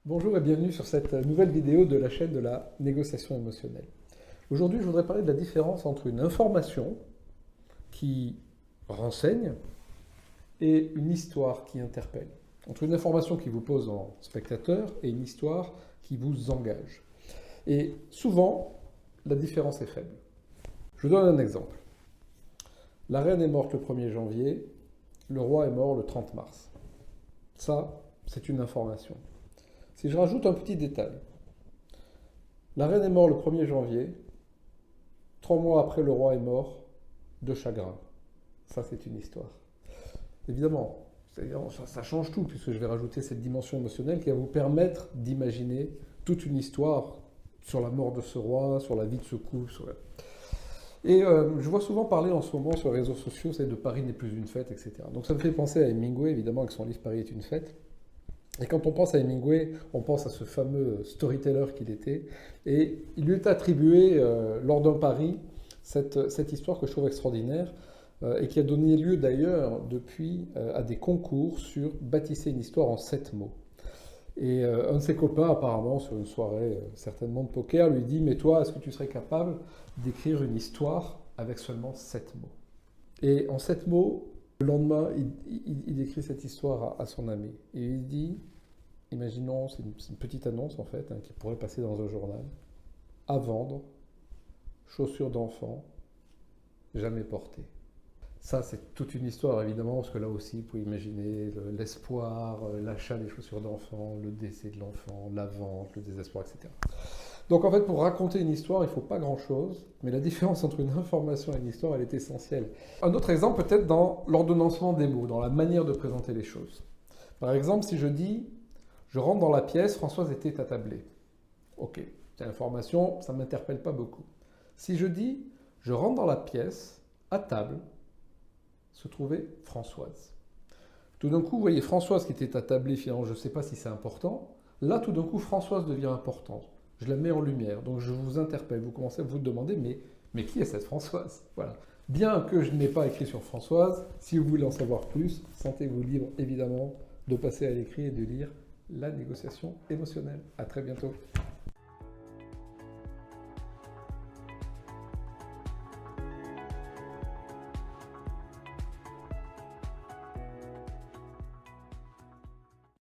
Bonjour et bienvenue sur cette nouvelle vidéo de la chaîne de la négociation émotionnelle. Aujourd'hui, je voudrais parler de la différence entre une information qui renseigne et une histoire qui interpelle. Entre une information qui vous pose en spectateur et une histoire qui vous engage. Et souvent, la différence est faible. Je vous donne un exemple. La reine est morte le 1er janvier, le roi est mort le 30 mars. Ça, c'est une information. Si je rajoute un petit détail, la reine est morte le 1er janvier, 3 mois après le roi est mort de chagrin. Ça, c'est une histoire. Évidemment, ça change tout, puisque je vais rajouter cette dimension émotionnelle qui va vous permettre d'imaginer toute une histoire sur la mort de ce roi, sur la vie de ce couple. Et je vois souvent parler en ce moment sur les réseaux sociaux, c'est de Paris n'est plus une fête, etc. Donc ça me fait penser à Hemingway, évidemment, avec son livre Paris est une fête. Et quand on pense à Hemingway, on pense à ce fameux storyteller qu'il était. Et il lui est attribué, lors d'un pari, cette histoire que je trouve extraordinaire, et qui a donné lieu d'ailleurs depuis à des concours sur bâtisser une histoire en 7 mots. Et un de ses copains, apparemment, sur une soirée certainement de poker, lui dit « Mais toi, est-ce que tu serais capable d'écrire une histoire avec seulement 7 mots ?» Et en 7 mots, le lendemain, il écrit cette histoire à son ami. Et il dit, imaginons, c'est une petite annonce en fait, qui pourrait passer dans un journal. À vendre, chaussures d'enfant, jamais portées. Ça, c'est toute une histoire évidemment, parce que là aussi, vous pouvez imaginer l'espoir, l'achat des chaussures d'enfant, le décès de l'enfant, la vente, le désespoir, etc. Donc en fait, pour raconter une histoire, il ne faut pas grand-chose, mais la différence entre une information et une histoire, elle est essentielle. Un autre exemple peut-être dans l'ordonnancement des mots, dans la manière de présenter les choses. Par exemple, si je dis « Je rentre dans la pièce, Françoise était attablée ». Ok, cette information, ça ne m'interpelle pas beaucoup. Si je dis « Je rentre dans la pièce, à table, se trouvait Françoise ». Tout d'un coup, vous voyez Françoise qui était attablée, finalement, je ne sais pas si c'est important. Là, tout d'un coup, Françoise devient importante. Je la mets en lumière, donc je vous interpelle, vous commencez à vous demander, mais qui est cette Françoise? Voilà. Bien que je n'ai pas écrit sur Françoise, si vous voulez en savoir plus, sentez-vous libre évidemment de passer à l'écrit et de lire La négociation émotionnelle. À très bientôt.